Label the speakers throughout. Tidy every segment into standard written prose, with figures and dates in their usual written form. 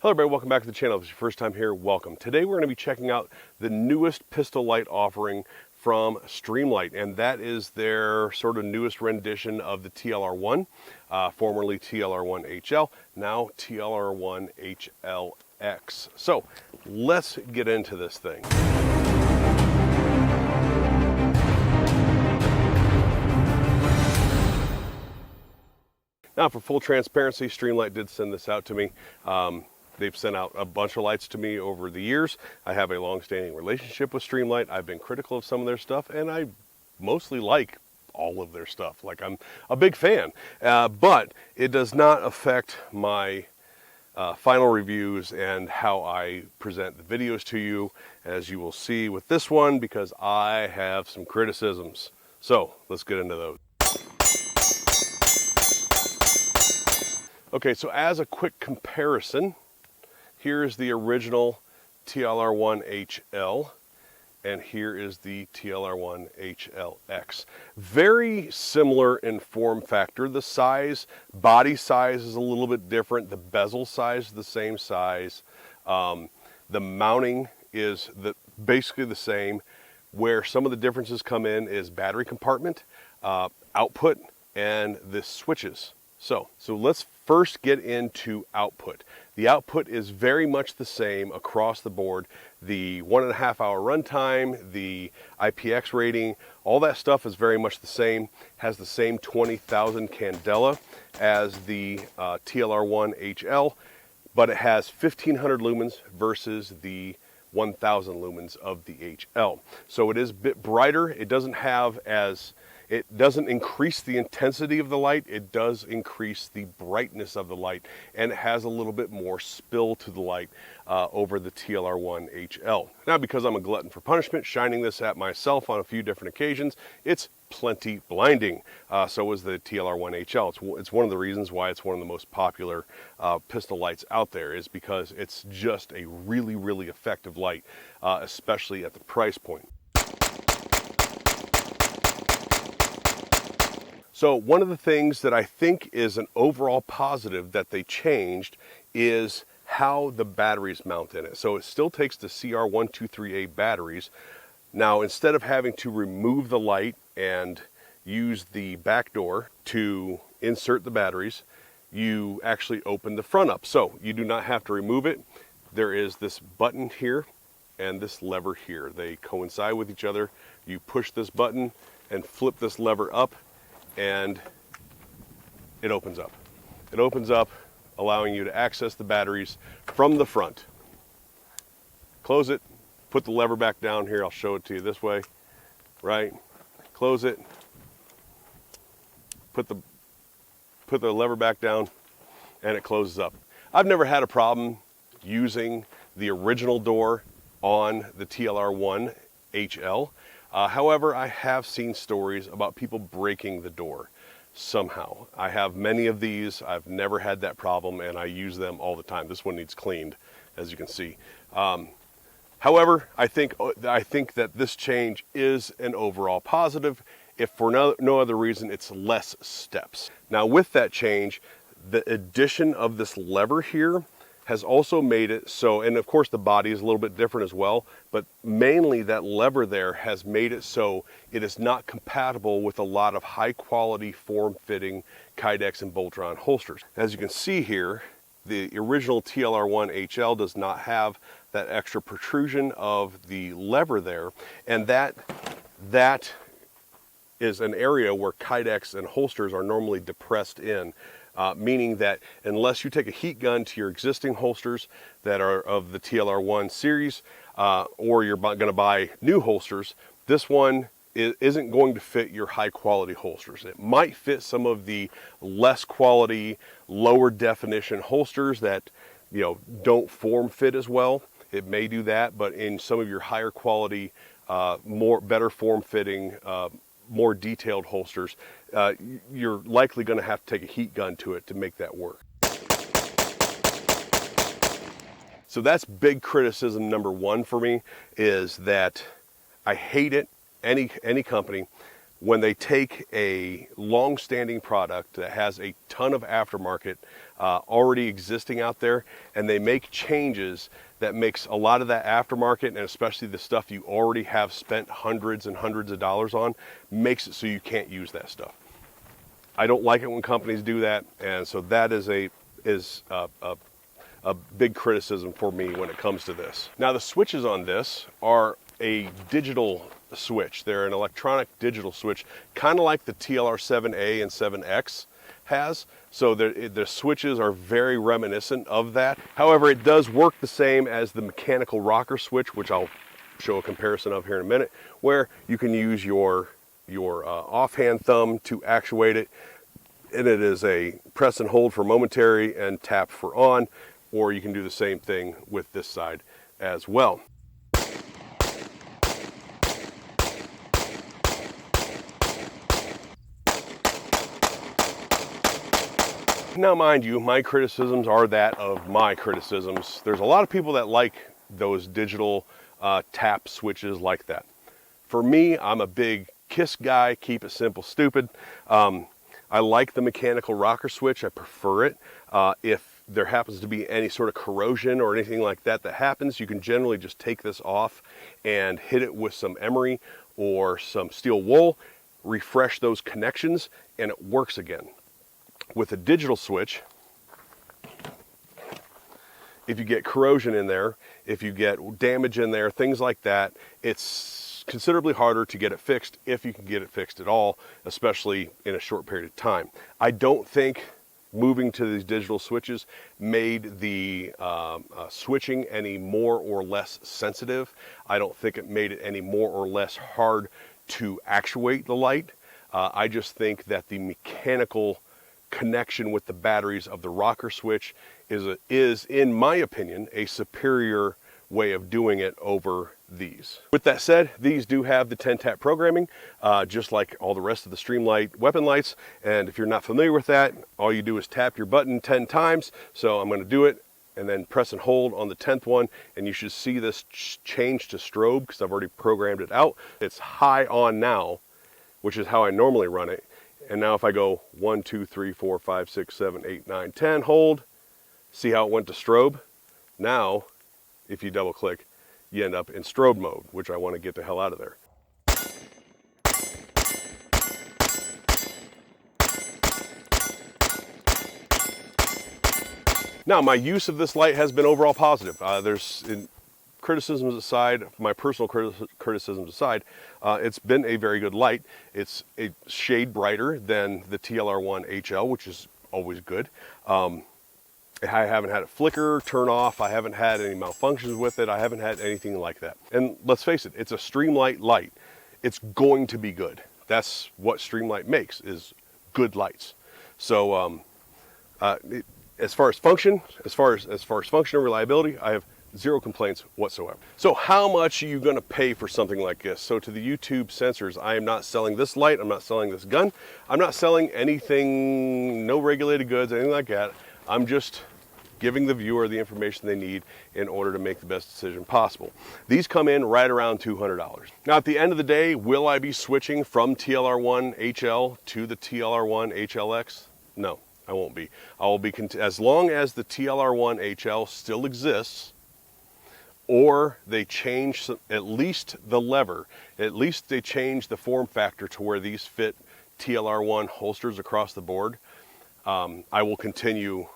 Speaker 1: Hello everybody, welcome back to the channel. If it's your first time here, welcome. Today we're going to be checking out the newest pistol light offering from Streamlight, and that is their sort of newest rendition of the TLR-1, formerly TLR-1 HL, now TLR-1 HL-X. So let's get into this thing. Now, for full transparency, Streamlight did send this out to me. They've sent out a bunch of lights to me over the years. I have a long-standing relationship with Streamlight. I've been critical of some of their stuff, and I mostly like all of their stuff. Like, I'm a big fan, but it does not affect my final reviews and how I present the videos to you, as you will see with this one, because I have some criticisms. So let's get into those. Okay, so as a quick comparison, here is the original TLR-1 HL, and here is the TLR-1 HL-X. Very similar in form factor. The size, body size is a little bit different. The bezel size is the same size. The mounting is basically the same. Where some of the differences come in is battery compartment, output, and the switches. So let's first get into output. The output is very much the same across the board. The 1.5 hour runtime, the IPX rating, all that stuff is very much the same. Has the same 20,000 candela as the TLR-1 HL, but it has 1,500 lumens versus the 1,000 lumens of the HL. So it is a bit brighter. It doesn't increase the intensity of the light, it does increase the brightness of the light, and it has a little bit more spill to the light over the TLR-1 HL. Now, because I'm a glutton for punishment, shining this at myself on a few different occasions, it's plenty blinding. So is the TLR-1 HL. It's one of the reasons why it's one of the most popular pistol lights out there, is because it's just a really, really effective light, especially at the price point. So one of the things that I think is an overall positive that they changed is how the batteries mount in it. So it still takes the CR123A batteries. Now, instead of having to remove the light and use the back door to insert the batteries, you actually open the front up. So you do not have to remove it. There is this button here and this lever here. They coincide with each other. You push this button and flip this lever up, and it opens up. It opens up, allowing you to access the batteries from the front. Close it, put the lever back down here. I'll show it to you this way, right? Close it, put the lever back down, and it closes up. I've never had a problem using the original door on the TLR-1 HL. However, I have seen stories about people breaking the door somehow. I have many of these. I've never had that problem, and I use them all the time. This one needs cleaned, as you can see. However, I think that this change is an overall positive. If for no other reason, it's less steps. Now, with that change, the addition of this lever here has also made it so, and of course the body is a little bit different as well, but mainly that lever there has made it so it is not compatible with a lot of high quality form-fitting Kydex and Boltron holsters. As you can see here, the original TLR-1 HL does not have that extra protrusion of the lever there, and that is an area where Kydex and holsters are normally depressed in. Meaning that unless you take a heat gun to your existing holsters that are of the TLR-1 series, or you're going to buy new holsters, this one isn't going to fit your high quality holsters. It might fit some of the less quality, lower definition holsters that, you know, don't form fit as well. It may do that, but in some of your higher quality, better form fitting, more detailed holsters, you're likely going to have to take a heat gun to it to make that work. So that's big criticism number one for me, is that I hate it, any company, when they take a long-standing product that has a ton of aftermarket already existing out there, and they make changes that makes a lot of that aftermarket, and especially the stuff you already have spent hundreds and hundreds of dollars on, makes it so you can't use that stuff. I don't like it when companies do that, and so that is a big criticism for me when it comes to this. Now the switches on this are a digital switch. They're an electronic digital switch, kind of like the TLR-7A and 7X has. So the switches are very reminiscent of that. However, it does work the same as the mechanical rocker switch, which I'll show a comparison of here in a minute, where you can use your offhand thumb to actuate it, and it is a press and hold for momentary and tap for on, or you can do the same thing with this side as well. Now, mind you, my criticisms are that of my criticisms. There's a lot of people that like those digital tap switches like that. For me, I'm a big KISS guy, keep it simple, stupid. I like the mechanical rocker switch, I prefer it. If there happens to be any sort of corrosion or anything like that happens, you can generally just take this off and hit it with some emery or some steel wool, refresh those connections, and it works again. With a digital switch, if you get corrosion in there, if you get damage in there, things like that, it's considerably harder to get it fixed, if you can get it fixed at all, especially in a short period of time. I don't think moving to these digital switches made the switching any more or less sensitive. I don't think it made it any more or less hard to actuate the light. I just think that the mechanical connection with the batteries of the rocker switch is, in my opinion, a superior way of doing it over these. With that said, these do have the 10-tap programming, just like all the rest of the Streamlight weapon lights. And if you're not familiar with that, all you do is tap your button 10 times. So I'm going to do it and then press and hold on the 10th one, and you should see this change to strobe because I've already programmed it out. It's high on now, which is how I normally run it. And now if I go 1, 2, 3, 4, 5, 6, 7, 8, 9, 10, hold, see how it went to strobe? Now, if you double click, you end up in strobe mode, which I want to get the hell out of there. Now, my use of this light has been overall positive. Criticisms aside, my personal criticisms aside, it's been a very good light. It's a shade brighter than the TLR-1 HL, which is always good. I haven't had it flicker, turn off. I haven't had any malfunctions with it. I haven't had anything like that. And let's face it, it's a Streamlight light. It's going to be good. That's what Streamlight makes, is good lights. So as far as function, as far as function and reliability, I have zero complaints whatsoever. So how much are you going to pay for something like this? So to the YouTube censors, I am not selling this light. I'm not selling this gun. I'm not selling anything, no regulated goods, anything like that. I'm just giving the viewer the information they need in order to make the best decision possible. These come in right around $200. Now at the end of the day, will I be switching from TLR-1 HL to the TLR-1 HL-X? No, I won't be. I will be, as long as the TLR-1 HL still exists, or they change at least the lever, at least they change the form factor to where these fit TLR-1 holsters across the board, I will continue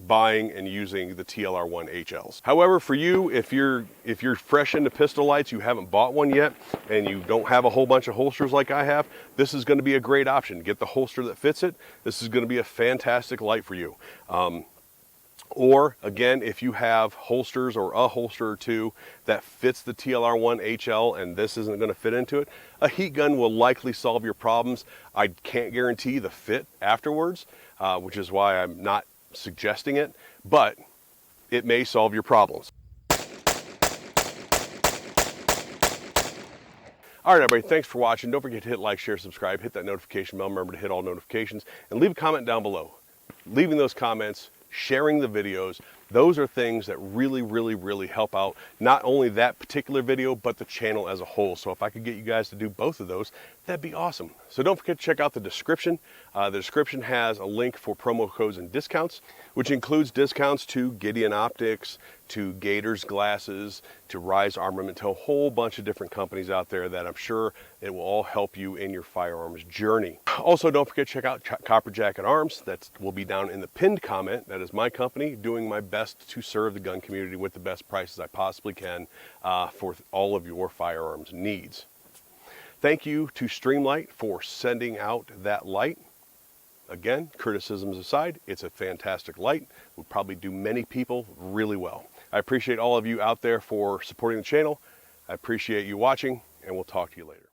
Speaker 1: buying and using the TLR-1 HLs. However, for you, if you're fresh into pistol lights, you haven't bought one yet, and you don't have a whole bunch of holsters like I have, this is going to be a great option. Get the holster that fits it. This is going to be a fantastic light for you. Or again, if you have holsters or a holster or two that fits the TLR-1 HL and this isn't going to fit into it, a heat gun will likely solve your problems. I can't guarantee the fit afterwards, which is why I'm not suggesting it, but it may solve your problems. All right, everybody, thanks for watching. Don't forget to hit like, share, subscribe, hit that notification bell. Remember to hit all notifications and leave a comment down below. Leaving those comments, sharing the videos, those are things that really help out not only that particular video, but the channel as a whole. So if I could get you guys to do both of those, that'd be awesome. So don't forget to check out the description. The description has a link for promo codes and discounts, which includes discounts to Gideon Optics, to Gators Glasses, to Rise Armament, to a whole bunch of different companies out there that I'm sure it will all help you in your firearms journey. Also, don't forget to check out Copper Jacket Arms. That will be down in the pinned comment. That is my company doing my best to serve the gun community with the best prices I possibly can for all of your firearms needs. Thank you to Streamlight for sending out that light. Again, criticisms aside, it's a fantastic light. Will probably do many people really well. I appreciate all of you out there for supporting the channel. I appreciate you watching, and we'll talk to you later.